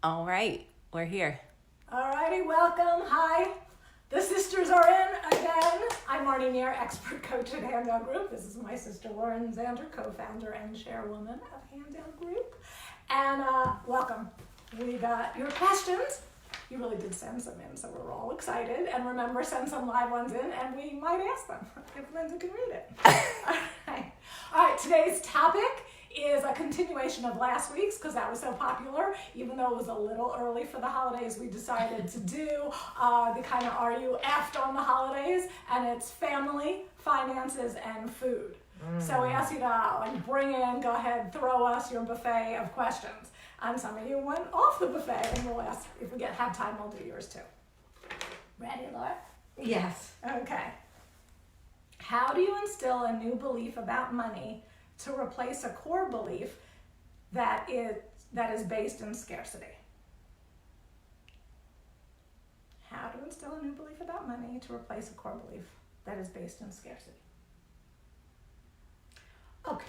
All right, we're here. All righty, welcome. Hi. The sisters are in again. I'm Marnie Nir, expert coach at Handel Group. This is my sister Lauren Zander, co-founder and chairwoman of Handel Group. And welcome. We got your questions. You really did send some in, so we're all excited. And remember, send some live ones in, and we might ask them if Linda can read it. All right, today's topic is a continuation of last week's because that was so popular. Even though it was a little early for the holidays, we decided to do the kind of Are You Effed on the holidays, and it's family, finances, and food. So we ask you to bring in, go ahead, throw us your buffet of questions. And some of you went off the buffet, and we'll ask if we have time, we'll do yours too. Ready, Laura? Yes. Okay. How do you instill a new belief about money to replace a core belief that is based in scarcity? How to instill a new belief about money to replace a core belief that is based in scarcity? Okay.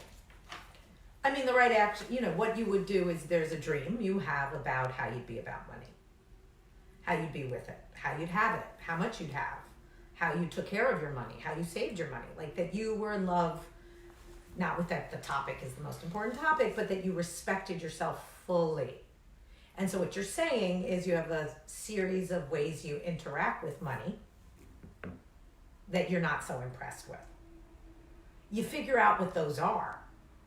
I mean, the right action, what you would do is there's a dream you have about how you'd be about money, how you'd be with it, how you'd have it, how much you'd have, how you took care of your money, how you saved your money, like that you were in love. Not with that the topic is the most important topic, but that you respected yourself fully. And so what you're saying is you have a series of ways you interact with money that you're not so impressed with. You figure out what those are,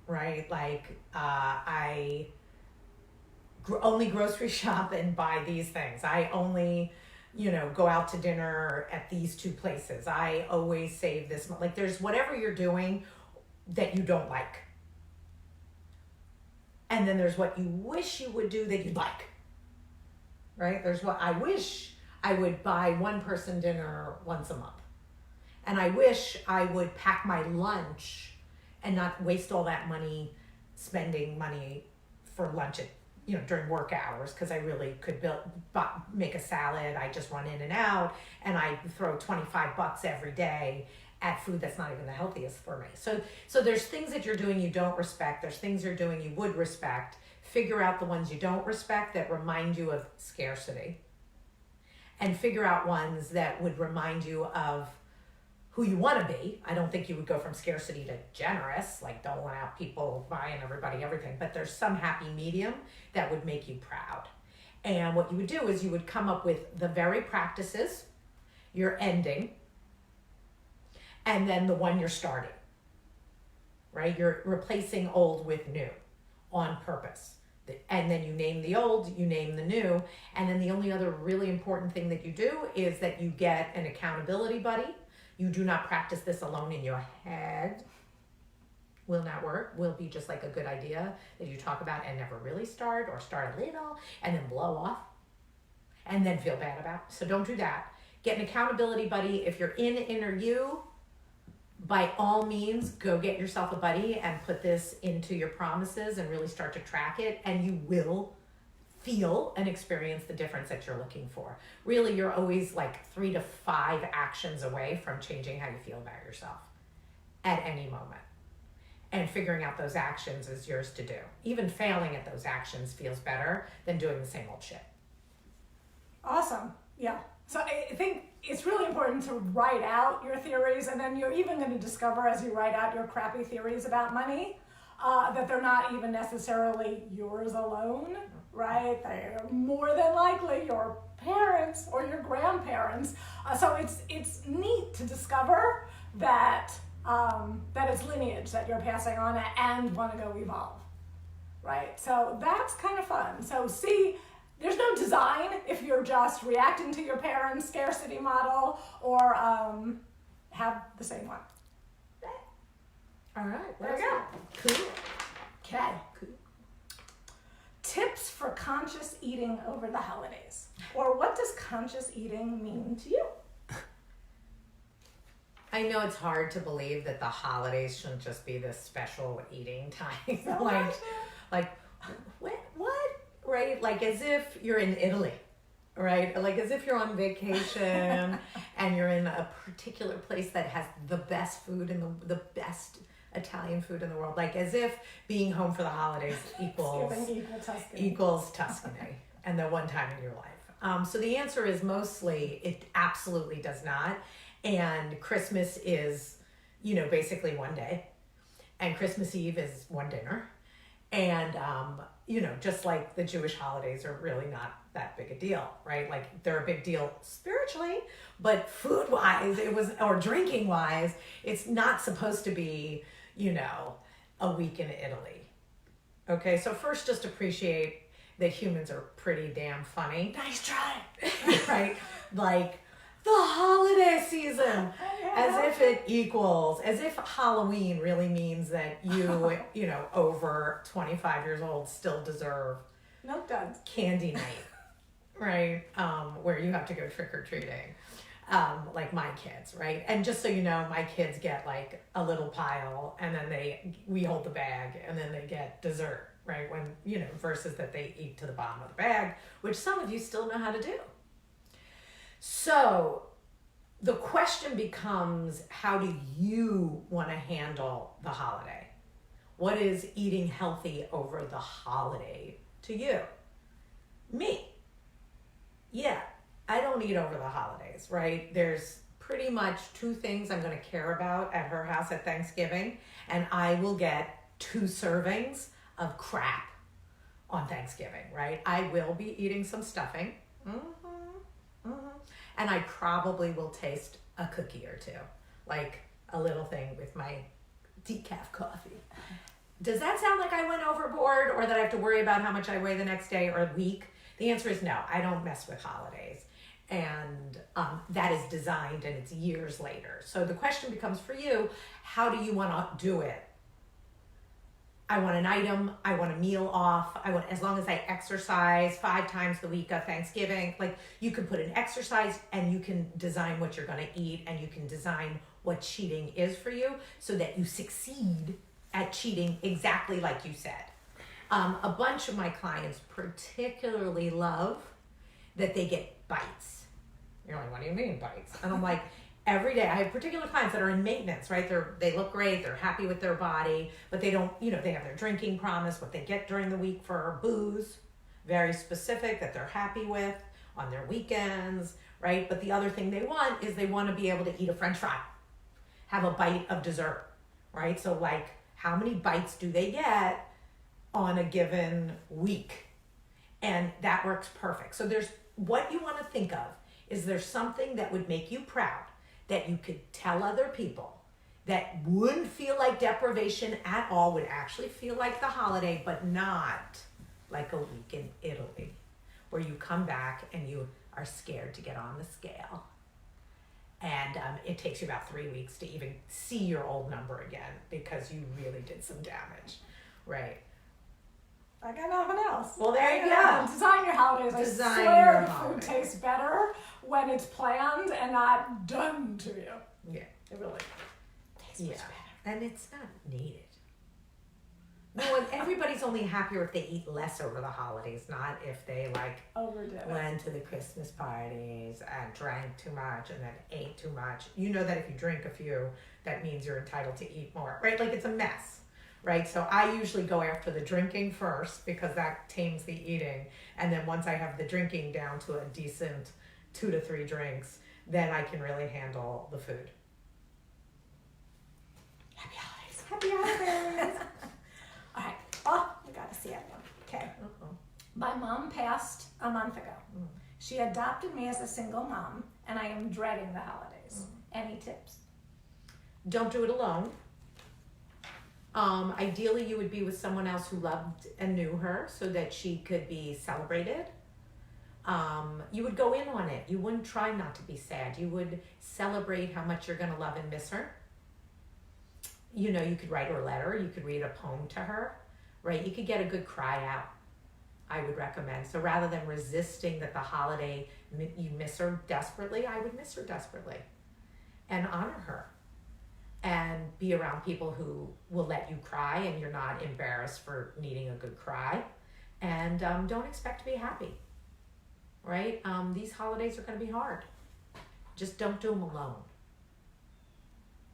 right? Like, I only grocery shop and buy these things. I only, go out to dinner at these two places. I always save this. Like, there's whatever you're doing that you don't like. And then there's what you wish you would do that you'd like, right? There's what I wish I would buy one person dinner once a month. And I wish I would pack my lunch and not waste all that money spending money for lunch at, during work hours, because I really could make a salad. I just run in and out and I throw $25 every day at food that's not even the healthiest for me. So there's things that you're doing you don't respect. There's things you're doing you would respect. Figure out the ones you don't respect that remind you of scarcity. And figure out ones that would remind you of who you want to be. I don't think you would go from scarcity to generous, like don't want out people buying everybody everything, but there's some happy medium that would make you proud. And what you would do is you would come up with the very practices you're ending, and then the one you're starting, right? You're replacing old with new on purpose. And then you name the old, you name the new. And then the only other really important thing that you do is that you get an accountability buddy. You do not practice this alone in your head. Will not work. Will be just like a good idea that you talk about and never really start, or start a little and then blow off and then feel bad about. So don't do that. Get an accountability buddy. If you're in inner you, by all means, go get yourself a buddy and put this into your promises and really start to track it, and you will feel and experience the difference that you're looking for. Really, you're always like 3 to 5 actions away from changing how you feel about yourself at any moment. And figuring out those actions is yours to do. Even failing at those actions feels better than doing the same old shit. Awesome. Yeah. So I think it's really important to write out your theories, and then you're even going to discover as you write out your crappy theories about money that they're not even necessarily yours alone, right? They're more than likely your parents or your grandparents. So it's neat to discover that it's lineage that you're passing on and want to go evolve, right? So that's kind of fun. So see, there's no design if you're just reacting to your parents' scarcity model or have the same one. All right. There you go. Cool. Okay. Cool. Tips for conscious eating over the holidays. Or what does conscious eating mean to you? I know it's hard to believe that the holidays shouldn't just be this special eating time. So like what? Right? Like as if you're in Italy, right? Like as if you're on vacation and you're in a particular place that has the best food and the best Italian food in the world. Like as if being home for the holidays equals Tuscany. and the one time in your life. So the answer is mostly it absolutely does not. And Christmas is, basically one day. And Christmas Eve is one dinner. And, just like the Jewish holidays are really not that big a deal, right? Like they're a big deal spiritually, but food wise, or drinking wise, it's not supposed to be, a week in Italy. Okay, so first just appreciate that humans are pretty damn funny. Nice try. Right? Like the holiday season, as if it equals, as if Halloween really means that you, over 25 years old still deserve Milk duds. candy night, right? Where you have to go trick-or-treating. Like my kids, right? And just so you know, my kids get like a little pile and then we hold the bag and then they get dessert, right? When, versus that they eat to the bottom of the bag, which some of you still know how to do. So the question becomes, how do you want to handle the holiday? What is eating healthy over the holiday to you? Me. Yeah, I don't eat over the holidays, right? There's pretty much two things I'm going to care about at her house at Thanksgiving, and I will get 2 servings of crap on Thanksgiving, right? I will be eating some stuffing. And I probably will taste a cookie or 2, like a little thing with my decaf coffee. Does that sound like I went overboard or that I have to worry about how much I weigh the next day or week? The answer is no, I don't mess with holidays. And that is designed and it's years later. So the question becomes for you, how do you want to do it? I want an item, I want a meal off, as long as I exercise 5 times the week of Thanksgiving, like you can put an exercise and you can design what you're gonna eat and you can design what cheating is for you so that you succeed at cheating exactly like you said. A bunch of my clients particularly love that they get bites. You're like, what do you mean bites? And I'm like, every day, I have particular clients that are in maintenance, right? They look great, they're happy with their body, but they don't, they have their drinking promise, what they get during the week for booze, very specific that they're happy with on their weekends, right? But the other thing they want is they want to be able to eat a French fry, have a bite of dessert, right? So like, how many bites do they get on a given week? And that works perfect. So there's what you want to think of is there something that would make you proud that you could tell other people that wouldn't feel like deprivation at all, would actually feel like the holiday, but not like a week in Italy, where you come back and you are scared to get on the scale. And it takes you about 3 weeks to even see your old number again because you really did some damage, right? I got nothing else. Well, there you go. Design your holidays. Design I swear your the holidays. food tastes better when it's planned and not done to you. Yeah. It really tastes much better. And it's not needed. No, and everybody's only happier if they eat less over the holidays, not if they Overdid it. went to the Christmas parties and drank too much and then ate too much. You know that if you drink a few, that means you're entitled to eat more, right? Like it's a mess, right? So I usually go after the drinking first because that tames the eating. And then once I have the drinking down to a decent 2 to 3 drinks, then I can really handle the food. Happy holidays. Happy holidays! All right. Oh, we got a sad one. Okay. Uh-oh. My mom passed a month ago. She adopted me as a single mom, and I am dreading the holidays. Any tips? Don't do it alone. Ideally, you would be with someone else who loved and knew her so that she could be celebrated. You would go in on it. You wouldn't try not to be sad. You would celebrate how much you're going to love and miss her. You could write her a letter. You could read a poem to her, right? You could get a good cry out, I would recommend. So rather than resisting that the holiday, you miss her desperately, I would miss her desperately and honor her and be around people who will let you cry and you're not embarrassed for needing a good cry. And don't expect to be happy, right? These holidays are going to be hard. Just don't do them alone.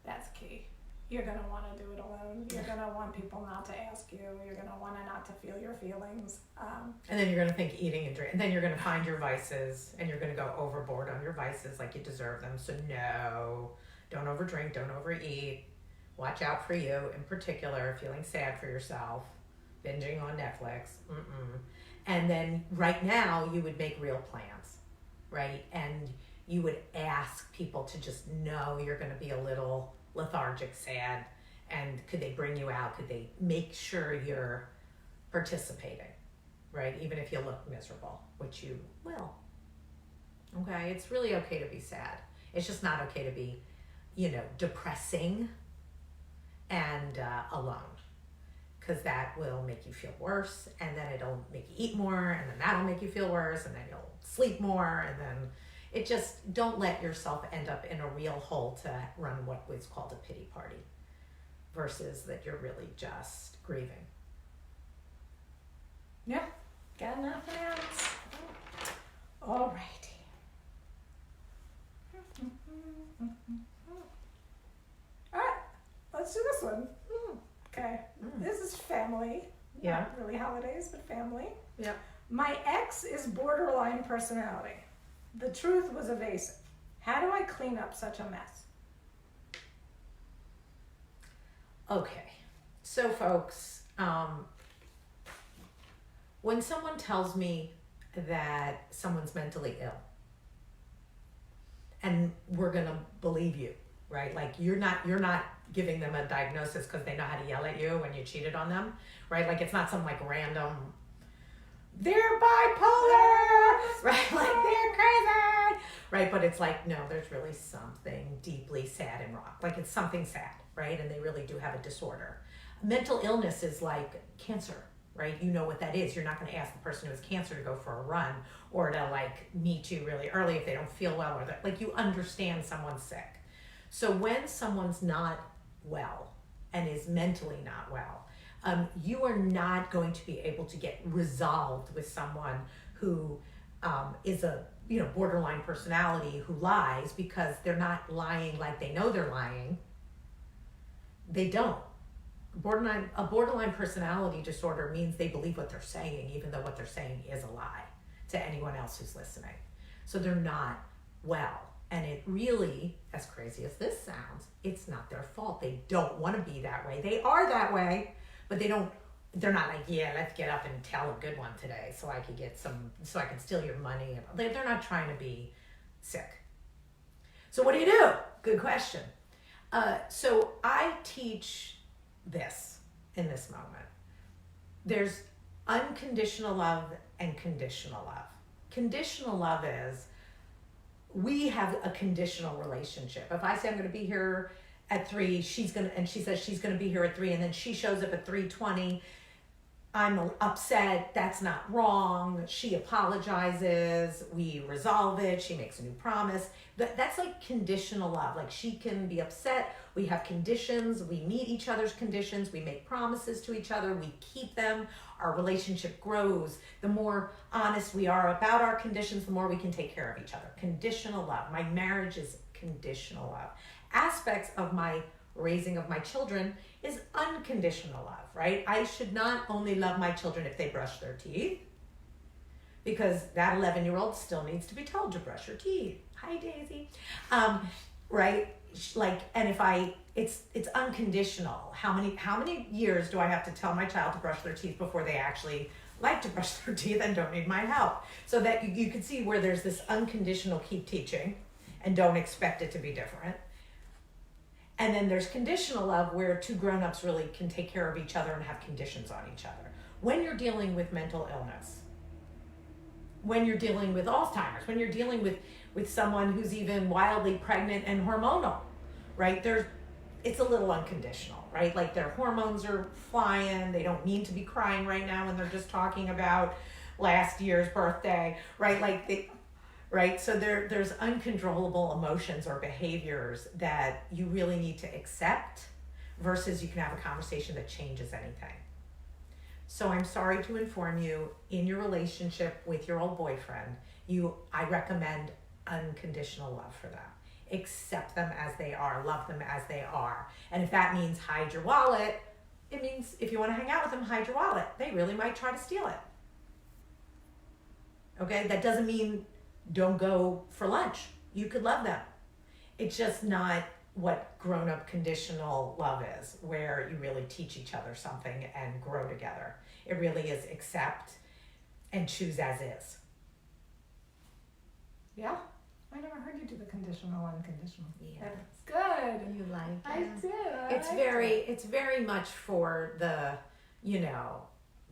That's key. you're going to want to do it alone. You're going to want people not to ask you. You're going to want to not to feel your feelings. And then you're going to think eating and drink. And then you're going to find your vices and you're going to go overboard on your vices like you deserve them. So no, don't overdrink, don't overeat. Watch out for you in particular, feeling sad for yourself, binging on Netflix. And then right now you would make real plans, right? And you would ask people to just know you're going to be a little lethargic, sad, and could they bring you out? Could they make sure you're participating, right? Even if you look miserable, which you will. Okay, it's really okay to be sad. It's just not okay to be, depressing and alone, because that will make you feel worse, and then it'll make you eat more, and then that'll make you feel worse, and then you'll sleep more, and then it just, don't let yourself end up in a real hole to run what was called a pity party versus that you're really just grieving. Yeah, got nothing else. All righty. All right, let's do this one. Okay, this is family. Yeah. Not really holidays, but family. Yeah. My ex is borderline personality. The truth was evasive. How do I clean up such a mess? Okay, so folks, when someone tells me that someone's mentally ill, and we're gonna believe you, right? Like you're not giving them a diagnosis because they know how to yell at you when you cheated on them, right? Like it's not some like random, they're bipolar, right? Like they're crazy, right? But it's like, no, there's really something deeply sad and wrong. Like it's something sad, right? And they really do have a disorder. Mental illness is like cancer, right? You know what that is. You're not going to ask the person who has cancer to go for a run or to like meet you really early if they don't feel well, or that, like you understand someone's sick. So when someone's not well and is mentally not well, you are not going to be able to get resolved with someone who is a borderline personality who lies, because they're not lying like they know they're lying. They don't. A borderline personality disorder means they believe what they're saying, even though what they're saying is a lie to anyone else who's listening. So they're not well. And it really, as crazy as this sounds, it's not their fault. They don't want to be that way. They are that way, but they're not like, yeah, let's get up and tell a good one today so I can steal your money. They're not trying to be sick. So what do? Good question. So I teach this in this moment. There's unconditional love and conditional love. Conditional love is, we have a conditional relationship. If I say I'm going to be here at 3, she says she's going to be here at 3, and then she shows up at 3:20, I'm upset. That's not wrong. She apologizes. We resolve it. She makes a new promise. That's like conditional love. Like she can be upset. We have conditions. We meet each other's conditions. We make promises to each other. We keep them. Our relationship grows. The more honest we are about our conditions, the more we can take care of each other. Conditional love. My marriage is conditional love. Aspects of my raising of my children is unconditional love, right? I should not only love my children if they brush their teeth, because that 11-year-old still needs to be told to brush your teeth. Hi, Daisy. Right? Like, and if it's unconditional. How many years do I have to tell my child to brush their teeth before they actually like to brush their teeth and don't need my help? So that you can see where there's this unconditional keep teaching and don't expect it to be different. And then there's conditional love, where two grown-ups really can take care of each other and have conditions on each other. When you're dealing with mental illness, when you're dealing with Alzheimer's, when you're dealing with someone who's even wildly pregnant and hormonal, right? It's a little unconditional, right? Like their hormones are flying. They don't mean to be crying right now, and they're just talking about last year's birthday, right? Right? So there's uncontrollable emotions or behaviors that you really need to accept, versus you can have a conversation that changes anything. So I'm sorry to inform you, in your relationship with your old boyfriend, I recommend unconditional love for them. accept them as they are, love them as they are. And if that means hide your wallet, it means if you want to hang out with them, hide your wallet. They really might try to steal it. Okay, that doesn't mean don't go for lunch. You could love them. It's just not what grown-up conditional love is, where you really teach each other something and grow together. It really is accept and choose as is. Yeah. I never heard you do the conditional, unconditional. Yeah. That's good. You like I it? did. It's very much for the,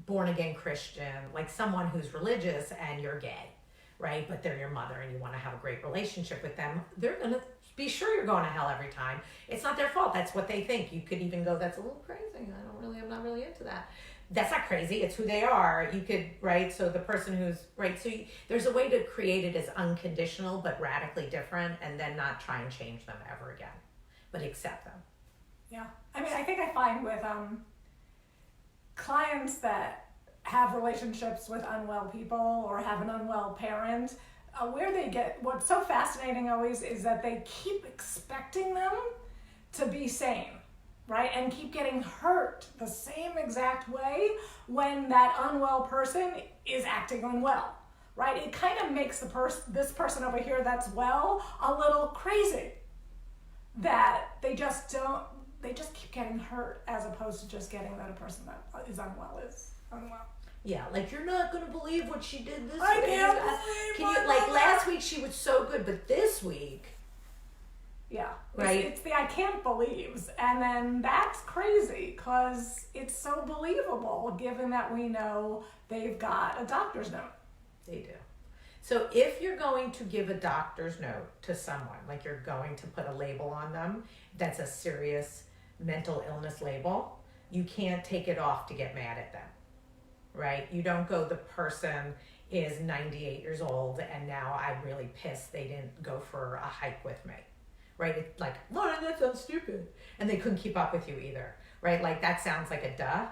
born again Christian, like someone who's religious and you're gay, right? But they're your mother and you want to have a great relationship with them. They're going to be sure you're going to hell every time. It's not their fault. That's what they think. You could even go, that's a little crazy. I'm not really into that. That's not crazy. It's who they are. You could, right? So the person who's, right? So there's a way to create it as unconditional, but radically different, and then not try and change them ever again, but accept them. Yeah. I mean, I think I find with clients that have relationships with unwell people or have an unwell parent, where they get, what's so fascinating always is that they keep expecting them to be sane, right? And keep getting hurt the same exact way when that unwell person is acting unwell, right? It kind of makes this person over here that's well a little crazy, that they just keep getting hurt as opposed to just getting that a person that is unwell is unwell. Yeah, like you're not gonna believe what she did this I week. can't believe Can you, like last week she was so good, but this week, yeah, right? It's the I can't believes, and then that's crazy because it's so believable given that we know they've got a doctor's note. They do. So if you're going to give a doctor's note to someone, like you're going to put a label on them, that's a serious mental illness label, you can't take it off to get mad at them. Right? You don't go, the person is 98 years old and now I'm really pissed they didn't go for a hike with me. Right? It's like, Lauren, that sounds stupid. And they couldn't keep up with you either. Right? Like that sounds like a duh.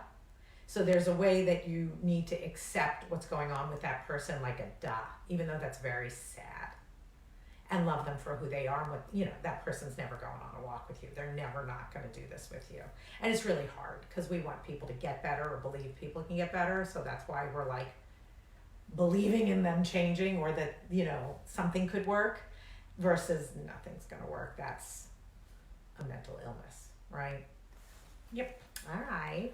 So there's a way that you need to accept what's going on with that person like a duh, even though that's very sad. And love them for who they are. And what, that person's never going on a walk with you. They're never not going to do this with you. And it's really hard because we want people to get better or believe people can get better. So that's why we're like believing in them changing or that, something could work versus nothing's going to work. That's a mental illness, right? Yep. All right.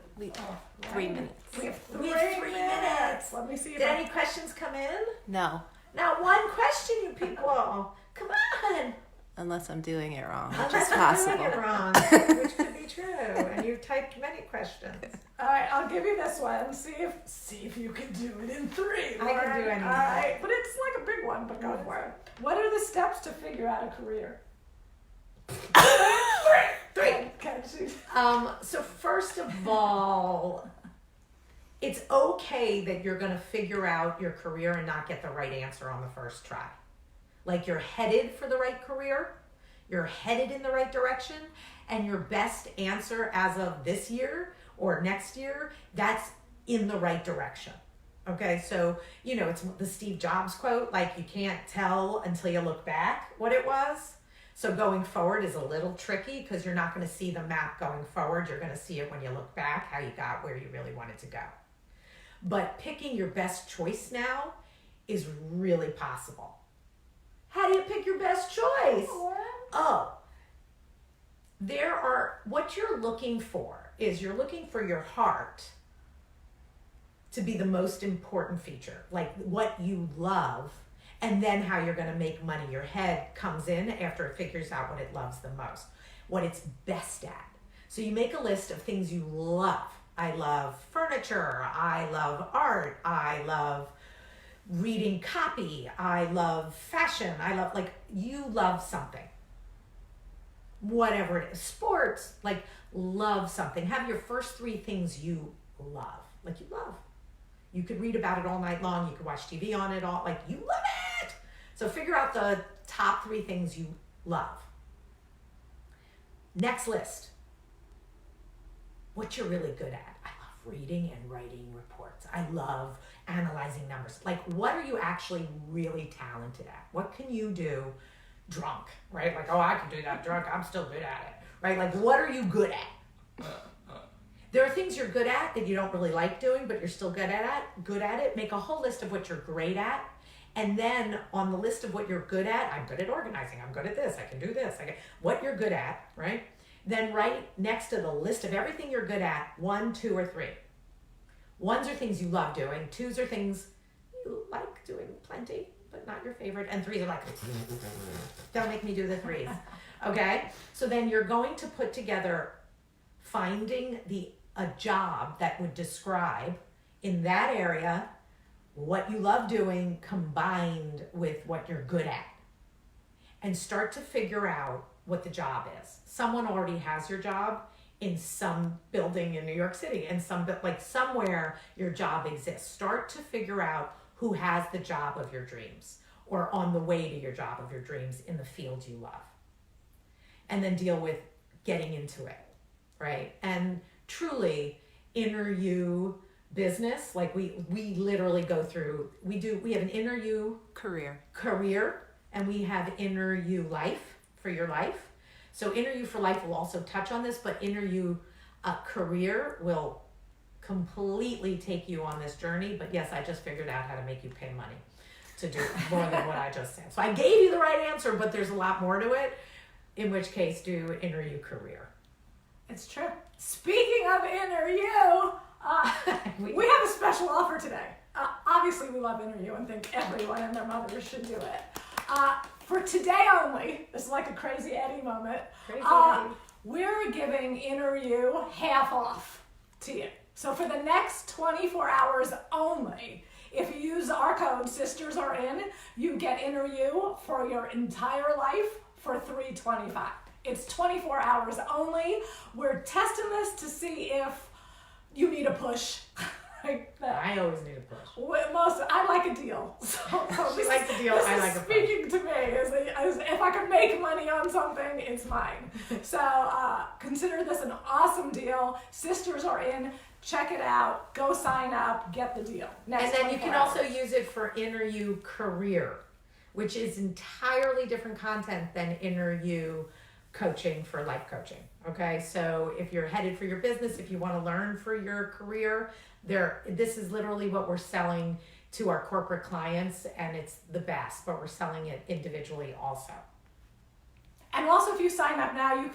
3 minutes. We have 3 minutes. Let me see if Did any questions come in? No, Not one question, you people. Come on. unless I'm doing it wrong, which Unless is I'm possible. doing it wrong, which could be true. And you've typed many questions. All right, I'll give you this one. See if you can do it in 3. I can Lauren. do anything. All right, but it's like a big one. But go for it. What are the steps to figure out a career? 3. Okay, geez. So first of all, it's okay that you're going to figure out your career and not get the right answer on the first try. Like you're headed for the right career, you're headed in the right direction, and your best answer as of this year or next year, that's in the right direction. Okay, so, it's the Steve Jobs quote, like you can't tell until you look back what it was. So going forward is a little tricky because you're not going to see the map going forward. You're going to see it when you look back, how you got where you really wanted to go. But picking your best choice now is really possible. How do you pick your best choice? What you're looking for is you're looking for your heart to be the most important feature, like what you love, and then how you're going to make money. Your head comes in after it figures out what it loves the most, what it's best at. So you make a list of things you love. I love furniture. I love art. I love reading copy. I love fashion. You love something. Whatever it is. Sports, love something. Have your first 3 things you love. You love. You could read about it all night long. You could watch TV on it all. You love it. So figure out the top 3 things you love. Next list. What you're really good at. I love reading and writing reports. I love analyzing numbers. What are you actually really talented at? What can you do drunk, right? Like, oh, I can do that drunk. I'm still good at it, right? Like, what are you good at? There are things you're good at that you don't really like doing, but you're still good at it. Make a whole list of what you're great at. And then on the list of what you're good at, I'm good at organizing. I'm good at this. I can do this. What you're good at, right? Then write next to the list of everything you're good at, 1, 2, or 3. 1s are things you love doing. 2s are things you like doing plenty, but not your favorite. And 3s are like, don't make me do the 3s. Okay? So then you're going to put together finding a job that would describe in that area what you love doing combined with what you're good at. And start to figure out what the job is. Someone already has your job in some building in New York City, and somewhere your job exists. Start to figure out who has the job of your dreams or on the way to your job of your dreams in the field you love. And then deal with getting into it, right? And truly, inner you business, like we literally go through, we have an inner you Career. and we have inner you life for your life. So inner you for life will also touch on this, but inner you career will completely take you on this journey. But yes, I just figured out how to make you pay money to do more than what I just said. So I gave you the right answer, but there's a lot more to it, in which case do inner you career. It's true. Speaking of inner you, we have a special offer today. Obviously, we love inner you and think everyone and their mother should do it. For today only, this is like a Crazy Eddie moment. Crazy Eddie. We're giving inner you half off to you. So for the next 24 hours only, if you use our code Sisters Are In, you get inner you for your entire life for $325. It's 24 hours only. We're testing this to see if you need a push. Like that. I always need a push. I like a deal. So She likes a deal. I like a push. Speaking to me as if I can make money on something, it's mine. So consider this an awesome deal. Sisters Are In. Check it out. Go sign up. Get the deal. And then you can also use it for inner you career, which is entirely different content than inner you coaching for life coaching. Okay, so if you're headed for your business, if you want to learn for your career, this is literally what we're selling to our corporate clients, and it's the best, but we're selling it individually also. And also, if you sign up now, you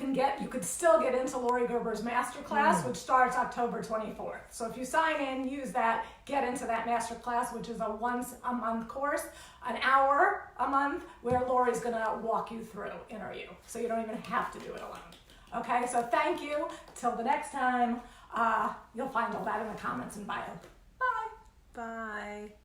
could still get into Lori Gerber's masterclass, which starts October 24th. So if you sign in, use that, get into that masterclass, which is a once a month course, an hour a month, where Lori's gonna walk you through inner you. So you don't even have to do it alone. Okay, so thank you. Till the next time, you'll find all that in the comments and bio. Bye. Bye.